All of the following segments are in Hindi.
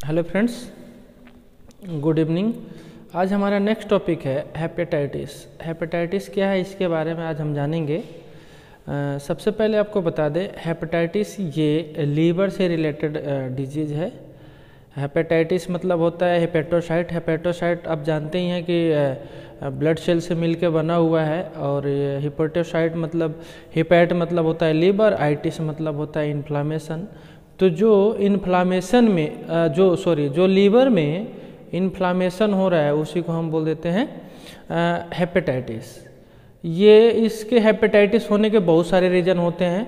Hello friends, good evening. आज हमारा नेक्स्ट टॉपिक है हेपेटाइटिस। हेपेटाइटिस क्या है, इसके बारे में आज हम जानेंगे। सबसे पहले आपको बता दें, हेपेटाइटिस ये लीवर से रिलेटेड डिजीज़ है। हेपेटाइटिस मतलब होता है हेपेटोसाइट। हेपेटोसाइट आप जानते ही हैं कि ब्लड सेल से मिलकर बना हुआ है। और हेपेटोसाइट मतलब हेपेट मतलब होता है लीवर, आइटिस मतलब होता है इन्फ्लामेशन। तो जो इन्फ्लामेशन में जो लीवर में इन्फ्लामेशन हो रहा है उसी को हम बोल देते हैं हेपेटाइटिस। ये इसके हेपेटाइटिस होने के बहुत सारे रीज़न होते हैं।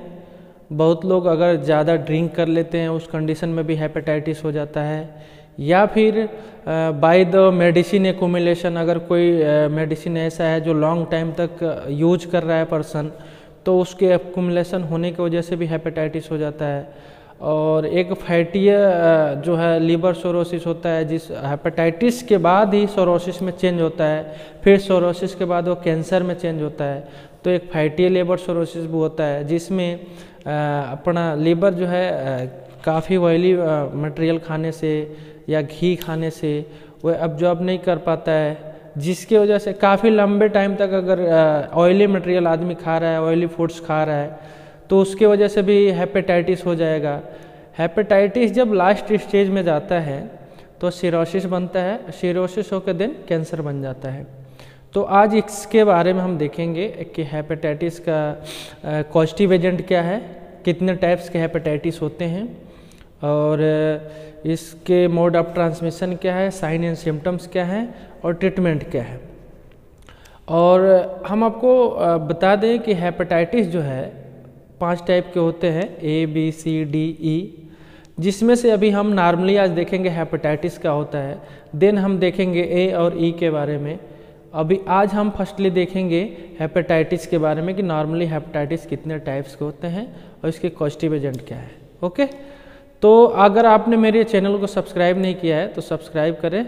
बहुत लोग अगर ज़्यादा ड्रिंक कर लेते हैं उस कंडीशन में भी हेपेटाइटिस हो जाता है, या फिर बाय द मेडिसिन एक्यूमुलेशन, अगर कोई मेडिसिन ऐसा है जो लॉन्ग टाइम तक यूज कर रहा है पर्सन, तो उसके एक्यूमुलेशन होने की वजह से भी हेपेटाइटिस हो जाता है। और एक फैटी जो है लीवर सोरोसिस होता है, जिस हेपेटाइटिस के बाद ही सोरोसिस में चेंज होता है, फिर सोरोसिस के बाद वो कैंसर में चेंज होता है। तो एक फैटी लीवर सोरोसिस भी होता है, जिसमें अपना लीवर जो है काफ़ी ऑयली मटेरियल खाने से या घी खाने से वो अब्जॉर्ब नहीं कर पाता है, जिसकी वजह से काफ़ी लंबे टाइम तक अगर ऑयली मटेरियल आदमी खा रहा है, ऑयली फूड्स खा रहा है, तो उसके वजह से भी हेपेटाइटिस हो जाएगा। हेपेटाइटिस जब लास्ट स्टेज में जाता है तो सिरोसिस बनता है, सिरोसिस होकर देन कैंसर बन जाता है। तो आज इसके बारे में हम देखेंगे कि हेपेटाइटिस का कॉजेटिव एजेंट क्या है, कितने टाइप्स के हेपेटाइटिस होते हैं, और इसके मोड ऑफ ट्रांसमिशन क्या है, साइन एंड सिम्टम्स क्या है, और ट्रीटमेंट क्या है। और हम आपको बता दें कि हेपेटाइटिस जो है 5 टाइप के होते हैं, ABCDE, जिसमें से अभी हम नॉर्मली आज देखेंगे हेपेटाइटिस का होता है, देन हम देखेंगे A और E के बारे में। अभी आज हम फर्स्टली देखेंगे हेपेटाइटिस के बारे में कि नॉर्मली हेपेटाइटिस कितने टाइप्स के होते हैं और इसके कॉजेटिव एजेंट क्या है। ओके, तो अगर आपने मेरे चैनल को सब्सक्राइब नहीं किया है तो सब्सक्राइब करें,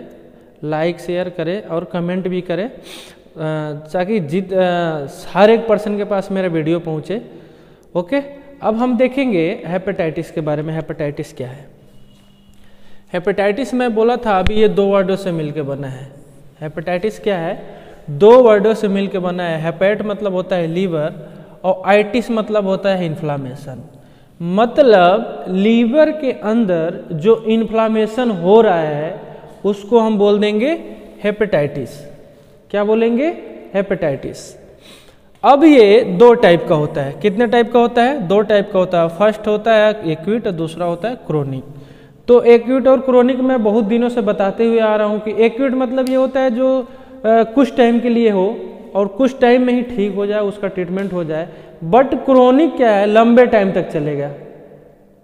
लाइक शेयर करें और कमेंट भी करें, ताकि हर एक पर्सन के पास मेरा वीडियो पहुँचे। ओके, अब हम देखेंगे हेपेटाइटिस के बारे में। हेपेटाइटिस क्या है? हेपेटाइटिस मैं बोला था अभी, ये 2 वर्डों से मिलकर बना है। हेपेटाइटिस क्या है? 2 वर्डों से मिलकर बना है। हेपेट मतलब होता है लीवर और आइटिस मतलब होता है इन्फ्लामेशन। मतलब लीवर के अंदर जो इन्फ्लामेशन हो रहा है उसको हम बोल देंगे हेपेटाइटिस। क्या बोलेंगे? हेपेटाइटिस। अब ये 2 टाइप का होता है। कितने टाइप का होता है? 2 टाइप का होता है। फर्स्ट होता है एक्यूट और दूसरा होता है क्रोनिक। तो एक्यूट और क्रोनिक मैं बहुत दिनों से बताते हुए आ रहा हूँ कि एक्यूट मतलब ये होता है जो कुछ टाइम के लिए हो और कुछ टाइम में ही ठीक हो जाए, उसका ट्रीटमेंट हो जाए। बट क्रोनिक क्या है? लंबे टाइम तक चलेगा।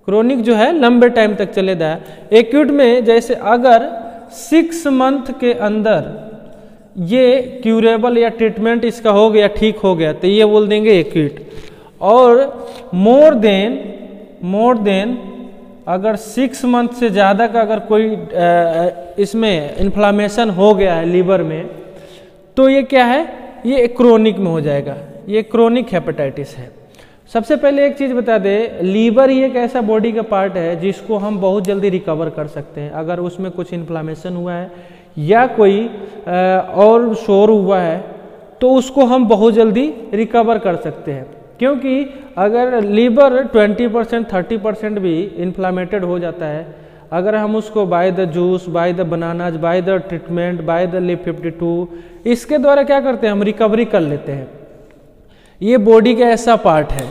क्रोनिक जो है लंबे टाइम तक चलेगा। एक्यूट में जैसे अगर 6 मंथ के अंदर ये क्यूरेबल या ट्रीटमेंट इसका हो गया, ठीक हो गया, तो ये बोल देंगे एक्यूट। और मोर देन अगर 6 मंथ से ज़्यादा का अगर कोई इसमें इन्फ्लामेशन हो गया है लीवर में, तो ये क्या है? ये क्रोनिक में हो जाएगा। ये क्रोनिक हेपेटाइटिस है। सबसे पहले एक चीज़ बता दें, लीवर ही एक ऐसा बॉडी का पार्ट है जिसको हम बहुत जल्दी रिकवर कर सकते हैं। अगर उसमें कुछ इन्फ्लामेशन हुआ है या कोई और शोर हुआ है तो उसको हम बहुत जल्दी रिकवर कर सकते हैं। क्योंकि अगर लीवर 20% 30% भी इन्फ्लामेटेड हो जाता है, अगर हम उसको by the juice, by the bananas, by the treatment, by the lip 52, इसके द्वारा क्या करते हैं? हम रिकवरी कर लेते हैं। ये बॉडी का ऐसा पार्ट है।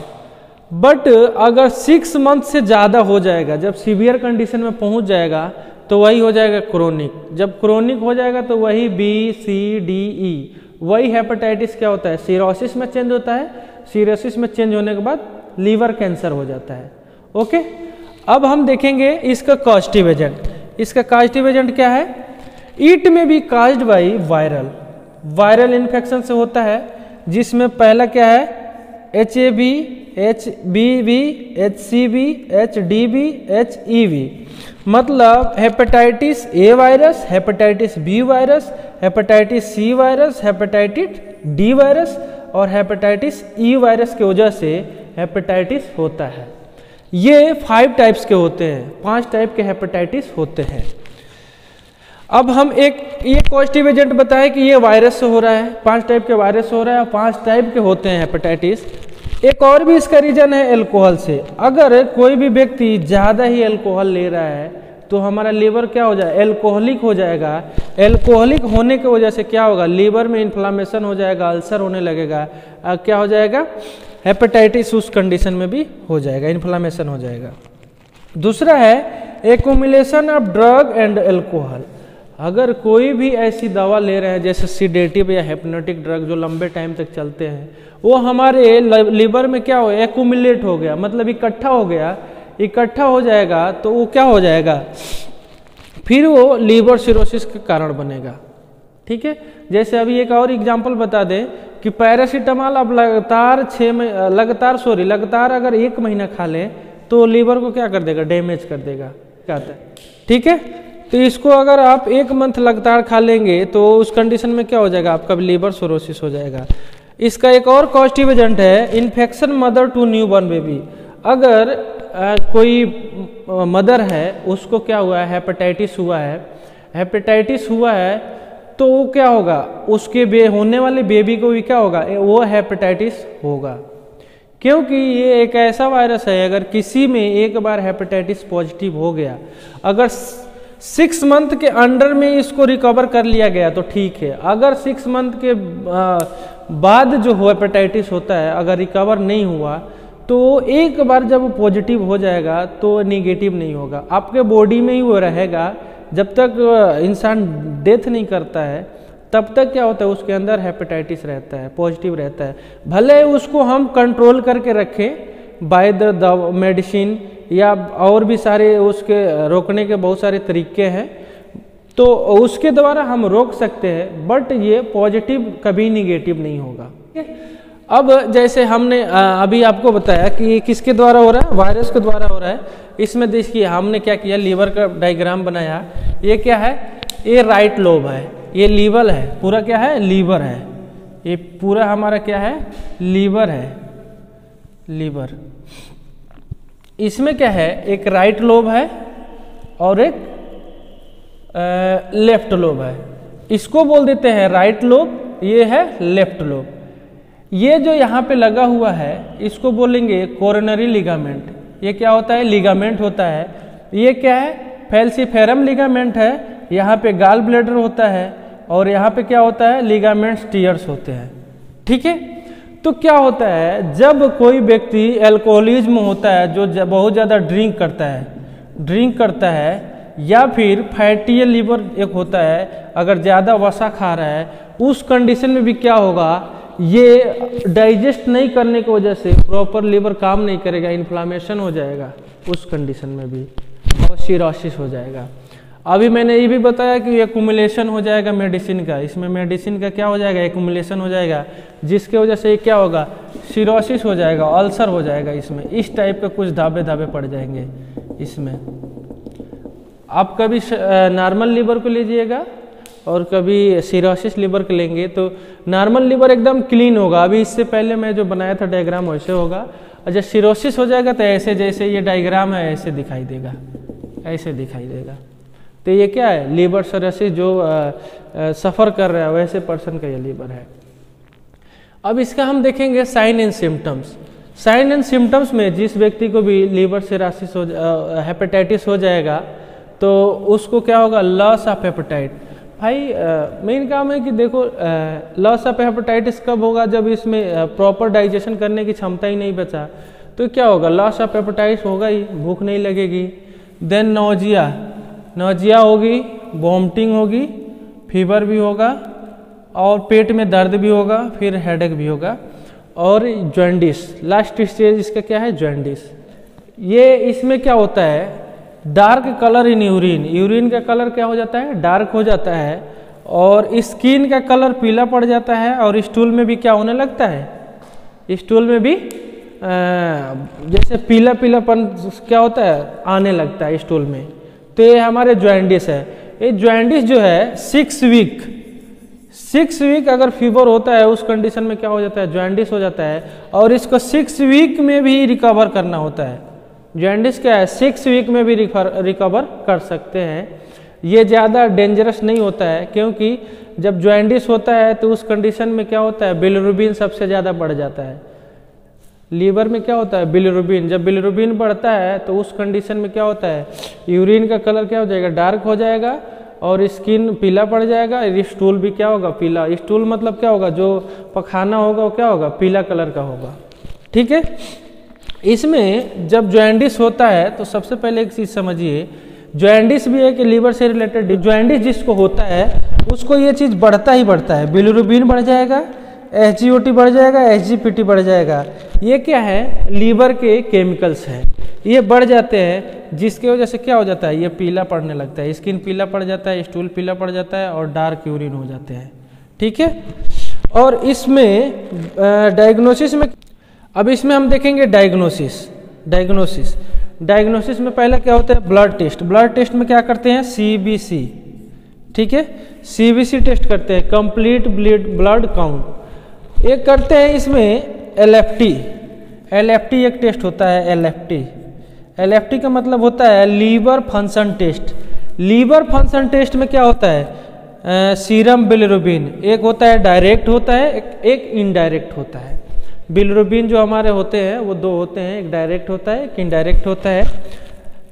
बट अगर 6 मंथ से ज़्यादा हो जाएगा, जब सीवियर कंडीशन में पहुंच जाएगा, तो वही हो जाएगा क्रोनिक। जब क्रोनिक हो जाएगा तो वही BCDE, वही हेपेटाइटिस क्या होता है? सिरोसिस में चेंज होता है। सिरोसिस में चेंज होने के बाद लीवर कैंसर हो जाता है। ओके, अब हम देखेंगे इसका कॉजेटिव एजेंट। इसका कॉजेटिव एजेंट क्या है? It may be caused by viral infection से होता है, जिसमें पहला क्या है? HAB, HBV, HCV, HDV, HEV। मतलब hepatitis A virus, hepatitis B virus, hepatitis C virus, hepatitis D virus और हेपेटाइटिस E वायरस की वजह से हेपेटाइटिस होता है। ये 5 टाइप्स के होते हैं, 5 टाइप के हेपेटाइटिस होते हैं। अब हम ये पॉजिटिव एजेंट बताए कि ये वायरस से हो रहा है, 5 टाइप के वायरस से हो रहा है, 5 टाइप के होते हैं हेपेटाइटिस। एक और भी इसका रीजन है अल्कोहल से। अगर कोई भी व्यक्ति ज़्यादा ही अल्कोहल ले रहा है तो हमारा लीवर क्या हो जाएगा, एल्कोहलिक हो जाएगा। एल्कोहलिक होने की वजह से क्या होगा, लीवर में इन्फ्लामेशन हो जाएगा, अल्सर होने लगेगा, क्या हो जाएगा, हेपेटाइटिस उस कंडीशन में भी हो जाएगा, इन्फ्लामेशन हो जाएगा। दूसरा है accumulation of drug and alcohol. अगर कोई भी ऐसी दवा ले रहे हैं जैसे सीडेटिव या हिप्नोटिक ड्रग जो लंबे टाइम तक चलते हैं, वो हमारे लीवर में क्या हो, एक्यूमुलेट हो गया, मतलब इकट्ठा हो गया, इकट्ठा हो जाएगा तो वो क्या हो जाएगा, फिर वो लीवर सिरोसिस के कारण बनेगा। ठीक है, जैसे अभी एक और एग्जांपल बता दें कि पैरासीटामोल अब लगातार अगर 1 महीना खा लें तो लीवर को क्या कर देगा, डैमेज कर देगा, कहता है। ठीक है, तो इसको अगर आप 1 मंथ लगातार खा लेंगे तो उस कंडीशन में क्या हो जाएगा, आपका लीवर सिरोसिस हो जाएगा। इसका एक और पॉजिटिव एजेंट है infection mother to newborn baby. अगर कोई मदर है उसको क्या हुआ है, हेपेटाइटिस हुआ है तो वो क्या होगा, उसके होने वाले बेबी को भी क्या होगा, वो हेपेटाइटिस होगा। क्योंकि ये एक ऐसा वायरस है, अगर किसी में एक बार हेपेटाइटिस पॉजिटिव हो गया, अगर 6 मंथ के अंडर में इसको रिकवर कर लिया गया तो ठीक है। अगर 6 मंथ के बाद जो हेपेटाइटिस होता है अगर रिकवर नहीं हुआ तो एक बार जब पॉजिटिव हो जाएगा तो नेगेटिव नहीं होगा, आपके बॉडी में ही वो रहेगा। जब तक इंसान डेथ नहीं करता है तब तक क्या होता है, उसके अंदर हेपेटाइटिस रहता है, पॉजिटिव रहता है। भले उसको हम कंट्रोल करके रखें बाय द मेडिसिन या और भी सारे उसके रोकने के बहुत सारे तरीके हैं, तो उसके द्वारा हम रोक सकते हैं, बट ये पॉजिटिव कभी निगेटिव नहीं होगा। अब जैसे हमने अभी आपको बताया कि ये किसके द्वारा हो रहा है, वायरस के द्वारा हो रहा है। इसमें देखिए हमने क्या किया, लीवर का डायग्राम बनाया। ये क्या है, ये राइट लोब है, ये लीवर है, पूरा क्या है, लीवर है। ये पूरा हमारा क्या है, लीवर है, लीवर। इसमें क्या है, एक राइट लोब है और एक लेफ्ट लोब है। इसको बोल देते हैं राइट लोब, ये है लेफ्ट लोब। ये जो यहाँ पे लगा हुआ है इसको बोलेंगे कोरोनरी लिगामेंट। ये क्या होता है, लिगामेंट होता है। ये क्या है, फैल्सीफेरम लिगामेंट है। यहाँ पे गाल ब्लैडर होता है और यहाँ पे क्या होता है, लिगामेंट्स टियर्स होते हैं। ठीक है, तो क्या होता है, जब कोई व्यक्ति अल्कोहलिज्म होता है, जो बहुत ज़्यादा ड्रिंक करता है या फिर फैटी लीवर एक होता है, अगर ज़्यादा वसा खा रहा है, उस कंडीशन में भी क्या होगा, ये डाइजेस्ट नहीं करने की वजह से प्रॉपर लीवर काम नहीं करेगा, इन्फ्लामेशन हो जाएगा उस कंडीशन में भी, और सिरोसिस हो जाएगा। अभी मैंने ये भी बताया कि एक्यूमुलेशन हो जाएगा मेडिसिन का, इसमें मेडिसिन का क्या हो जाएगा, एक्यूमुलेशन हो जाएगा, जिसके वजह से क्या होगा, सिरोसिस हो जाएगा, अल्सर हो जाएगा। इसमें इस टाइप के कुछ धाबे पड़ जाएंगे। इसमें आप कभी नॉर्मल लीवर को लीजिएगा और कभी सिरोसिस लीवर को लेंगे तो नॉर्मल लीवर एकदम क्लीन होगा। अभी इससे पहले मैं जो बनाया था डायग्राम वैसे होगा, और जब सिरोसिस हो जाएगा तो ऐसे, जैसे ये डायग्राम है ऐसे दिखाई देगा, ऐसे दिखाई देगा। तो ये क्या है, लीवर सिरोसिस जो सफ़र कर रहा है वैसे पर्सन का ये लीवर है। अब इसका हम देखेंगे sign and symptoms. Sign and symptoms में जिस व्यक्ति को भी लीवर सिरोसिस हेपेटाइटिस हो जाएगा तो उसको क्या होगा, लॉस ऑफ हेपेटाइट। भाई मेन काम है कि देखो लॉस ऑफ हेपेटाइटिस कब होगा, जब इसमें प्रॉपर डाइजेशन करने की क्षमता ही नहीं बचा तो क्या होगा, लॉस ऑफ हेपेटाइटिस होगा ही, भूख नहीं लगेगी। देन नोजिया होगी, वॉमिटिंग होगी, फीवर भी होगा और पेट में दर्द भी होगा, फिर हेडेक भी होगा, और जॉन्डिस। लास्ट स्टेज इसका क्या है, जॉन्डिस। ये इसमें क्या होता है, dark colour in urine, urine का कलर क्या हो जाता है, डार्क हो जाता है, और स्किन का कलर पीला पड़ जाता है, और स्टूल में भी क्या होने लगता है, स्टूल में भी जैसे पीलापन क्या होता है, आने लगता है स्टूल में। तो ये हमारे जॉन्डिस है। ये जॉन्डिस जो है 6 वीक अगर फीवर होता है उस कंडीशन में क्या हो जाता है, जॉन्डिस हो जाता है, और इसको 6 वीक में भी रिकवर करना होता है। जॉन्डिस क्या है 6 वीक में भी रिकवर कर सकते हैं। ये ज़्यादा डेंजरस नहीं होता है, क्योंकि जब जॉन्डिस होता है तो उस कंडीशन में क्या होता है, बिलिरुबिन सबसे ज़्यादा बढ़ जाता है। लीवर में क्या होता है, बिलिरुबिन। जब बिलिरुबिन बढ़ता है तो उस कंडीशन में क्या होता है, यूरिन का कलर क्या हो जाएगा, डार्क हो जाएगा और स्किन पीला पड़ जाएगा। स्टूल भी क्या होगा, पीला। स्टूल मतलब क्या होगा, जो पखाना होगा वो क्या होगा, पीला कलर का होगा। ठीक है। इसमें जब जॉन्डिस होता है तो सबसे पहले एक चीज़ समझिए, जॉन्डिस भी है कि लीवर से रिलेटेड। जॉन्डिस जिसको होता है उसको ये चीज़ बढ़ता ही बढ़ता है, बिलिरुबिन बढ़ जाएगा, SGOT बढ़ जाएगा, SGPT बढ़ जाएगा। ये क्या है, लीवर के केमिकल्स हैं, ये बढ़ जाते हैं, जिसकी वजह से क्या हो जाता है, ये पीला पड़ने लगता है, स्किन पीला पड़ जाता है, स्टूल पीला पड़ जाता है और डार्क यूरिन हो जाते हैं। ठीक है। और इसमें डायग्नोसिस में, अब इसमें हम देखेंगे डायग्नोसिस में पहला क्या होता है, ब्लड टेस्ट। ब्लड टेस्ट में क्या करते हैं, CBC। ठीक है, CBC टेस्ट करते हैं, कंप्लीट ब्लड काउंट। एक करते हैं इसमें LFT एक टेस्ट होता है। LFT का मतलब होता है liver function test. Liver function test में क्या होता है, सीरम बिलिरुबिन एक होता है, डायरेक्ट होता है, एक इनडायरेक्ट होता है। बिलिरुबिन जो हमारे होते हैं वो 2 होते हैं, एक डायरेक्ट होता है, एक इनडायरेक्ट होता है।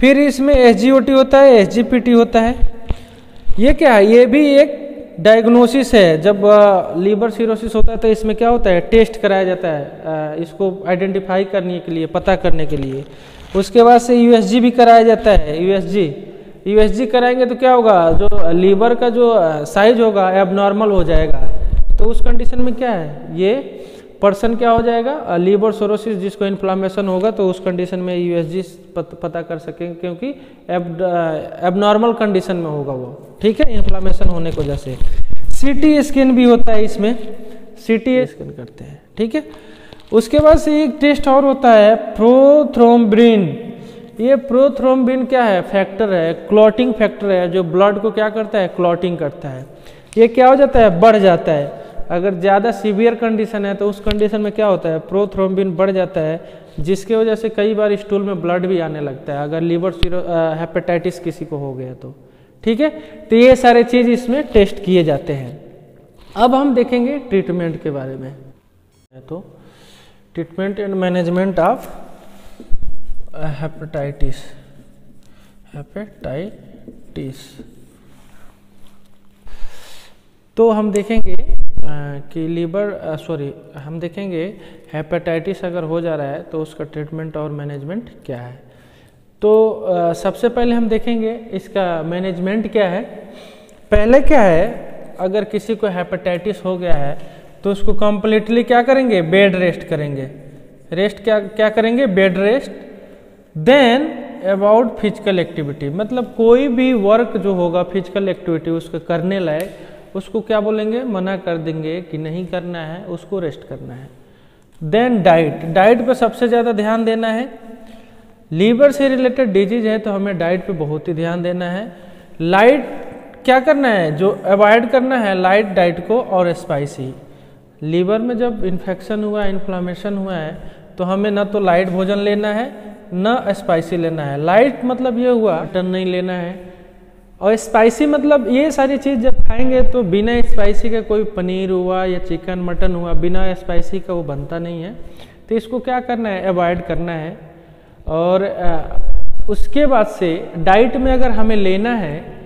फिर इसमें SGOT होता है, SGPT होता है। ये क्या है, ये भी एक डायग्नोसिस है। जब लीवर सिरोसिस होता है तो इसमें क्या होता है, टेस्ट कराया जाता है इसको आइडेंटिफाई करने के लिए, पता करने के लिए। उसके बाद से USG भी कराया जाता है। USG कराएंगे तो क्या होगा, जो लीवर का जो साइज होगा एबनॉर्मल हो जाएगा। तो उस कंडीशन में क्या है, ये पर्सन क्या हो जाएगा, लीवर सिरोसिस, जिसको इन्फ्लामेशन होगा, तो उस कंडीशन में USG पता कर सकेंगे, क्योंकि एबनॉर्मल कंडीशन में होगा वो। ठीक है, इन्फ्लामेशन होने की वजह से। CT स्कैन भी होता है, इसमें CT स्कैन करते हैं। ठीक है। उसके बाद से एक टेस्ट और होता है प्रोथ्रोम्बिन। ये प्रोथ्रोम्बिन क्या है, फैक्टर है, क्लॉटिंग फैक्टर है, जो ब्लड को क्या करता है, क्लॉटिंग करता है। ये क्या हो जाता है, बढ़ जाता है। अगर ज़्यादा सीवियर कंडीशन है तो उस कंडीशन में क्या होता है, प्रोथ्रोम्बिन बढ़ जाता है, जिसकी वजह से कई बार स्टूल में ब्लड भी आने लगता है, अगर लीवर हेपेटाइटिस किसी को हो गया तो। ठीक है। तो ये सारे चीज़ इसमें टेस्ट किए जाते हैं। अब हम देखेंगे ट्रीटमेंट के बारे में। तो treatment and management of hepatitis. तो हम देखेंगे कि हम देखेंगे हेपेटाइटिस अगर हो जा रहा है तो उसका ट्रीटमेंट और मैनेजमेंट क्या है। तो सबसे पहले हम देखेंगे इसका मैनेजमेंट क्या है। पहले क्या है, अगर किसी को हेपेटाइटिस हो गया है तो उसको कम्प्लीटली क्या करेंगे, बेड रेस्ट करेंगे। क्या करेंगे, bed rest. Then about physical activity, मतलब कोई भी वर्क जो होगा फिजिकल एक्टिविटी उसको करने लायक, उसको क्या बोलेंगे, मना कर देंगे कि नहीं करना है, उसको रेस्ट करना है। देन डाइट पे सबसे ज़्यादा ध्यान देना है। लीवर से रिलेटेड डिजीज है तो हमें डाइट पे बहुत ही ध्यान देना है। लाइट क्या करना है, जो अवॉइड करना है लाइट डाइट को और स्पाइसी। लीवर में जब इन्फेक्शन हुआ, इन्फ्लामेशन हुआ है तो हमें ना तो लाइट भोजन लेना है ना स्पाइसी लेना है। लाइट मतलब ये हुआ मटन नहीं लेना है, और स्पाइसी मतलब ये सारी चीज़ जब खाएंगे तो बिना स्पाइसी का, कोई पनीर हुआ या चिकन मटन हुआ, बिना स्पाइसी का वो बनता नहीं है। तो इसको क्या करना है, अवॉइड करना है। और उसके बाद से डाइट में अगर हमें लेना है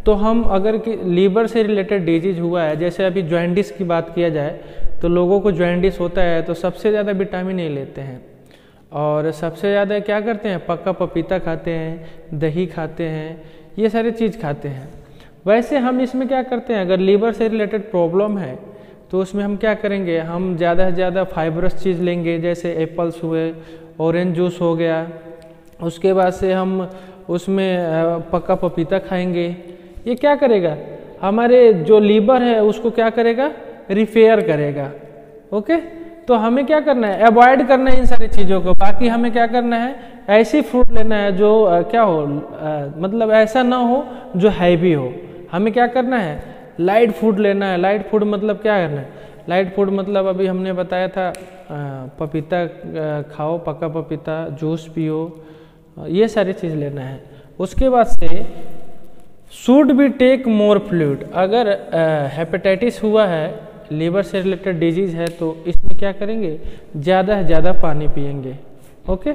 तो हम अगर लीवर से रिलेटेड डिजीज हुआ है, जैसे अभी जॉन्डिस की बात किया जाए तो लोगों को जॉन्डिस होता है तो सबसे ज़्यादा विटामिन ए लेते हैं, और सबसे ज़्यादा क्या करते हैं, पक्का पपीता खाते हैं, दही खाते हैं, ये सारी चीज़ खाते हैं। वैसे हम इसमें क्या करते हैं, अगर लीवर से रिलेटेड प्रॉब्लम है तो उसमें हम क्या करेंगे, हम ज़्यादा से ज़्यादा फाइबरस चीज़ लेंगे, जैसे एप्पल्स हुए, ऑरेंज जूस हो गया। उसके बाद से हम उसमें पक्का पपीता खाएंगे। ये क्या करेगा, हमारे जो लीवर है उसको क्या करेगा, रिपेयर करेगा। ओके, तो हमें क्या करना है, अवॉइड करना है इन सारी चीज़ों को। बाकी हमें क्या करना है, ऐसी फ्रूट लेना है जो क्या हो, मतलब ऐसा ना हो जो हैवी हो। हमें क्या करना है, लाइट फूड लेना है। लाइट फूड मतलब क्या करना है, लाइट फूड मतलब अभी हमने बताया था, पपीता खाओ, पक्का पपीता, जूस पियो, ये सारी चीज़ लेना है। उसके बाद से should be take more fluid, अगर हेपेटाइटिस हुआ है, लीवर से रिलेटेड डिजीज़ है, तो इसमें क्या करेंगे, ज़्यादा से ज़्यादा पानी पिएंगे। ओके।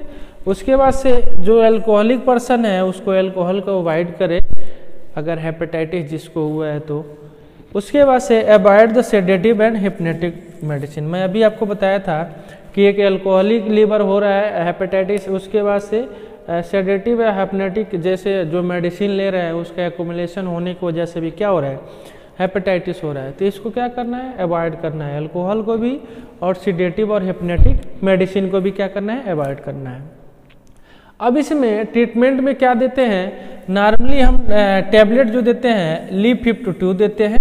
उसके बाद से जो अल्कोहलिक पर्सन है उसको अल्कोहल को अवॉइड करे अगर हेपेटाइटिस जिसको हुआ है तो। उसके बाद से avoid the sedative and hypnotic medicine. मैं अभी आपको बताया था कि एक अल्कोहलिक लीवर हो रहा है हेपेटाइटिस, उसके बाद से सेडेटिव या हिप्नोटिक जैसे जो मेडिसिन ले रहे हैं उसका एक्युमुलेशन होने की वजह से भी क्या हो रहा है, हेपेटाइटिस हो रहा है। तो इसको क्या करना है, अवॉइड करना है, अल्कोहल को भी और सेडेटिव और हिप्नोटिक मेडिसिन को भी क्या करना है, अवॉइड करना है। अब इसमें ट्रीटमेंट में क्या देते हैं, नॉर्मली हम टैबलेट जो देते हैं लीव52 देते हैं,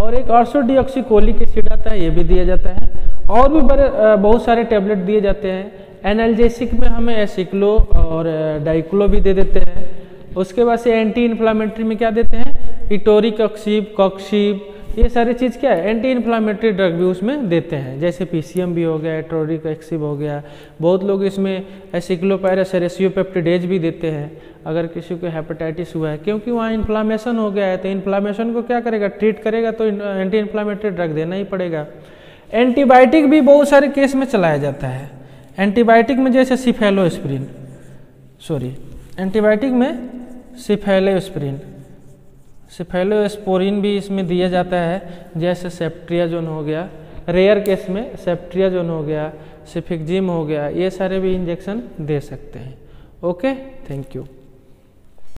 और एक ऑर्सोडिऑक्सीकोलिक एसिड आता है, ये भी दिया जाता है, और भी बहुत सारे टैबलेट दिए जाते हैं। एनाल्जेसिक में हमें एसिक्लो और डाइक्लो भी दे देते हैं। उसके बाद से एंटी इन्फ्लामेटरी में क्या देते हैं, इटोरिकॉक्सीब, कॉक्सीब, ये सारी चीज़ क्या है, एंटी इन्फ्लामेटरी ड्रग भी उसमें देते हैं, जैसे पीसीएम भी हो गया, इटोरिकॉक्सीब हो गया। बहुत लोग इसमें एसिक्लोपायरस रेसियोपेप्टिडेज भी देते हैं अगर किसी को हेपेटाइटिस हुआ है, क्योंकि वहाँ इन्फ्लामेशन हो गया है, तो इन्फ्लामेशन को क्या करेगा, ट्रीट करेगा, तो एंटी इन्फ्लामेटरी ड्रग देना ही पड़ेगा। एंटीबायोटिक भी बहुत सारे केस में चलाया जाता है। एंटीबायोटिक में जैसे एंटीबायोटिक में सिफेलोस्पोरिन भी इसमें दिया जाता है, जैसे सेफ्ट्रियाजोन हो गया, रेयर केस में सेफ्ट्रियाजोन हो गया, सिफिक्जिम हो गया, ये सारे भी इंजेक्शन दे सकते हैं। Okay, thank you.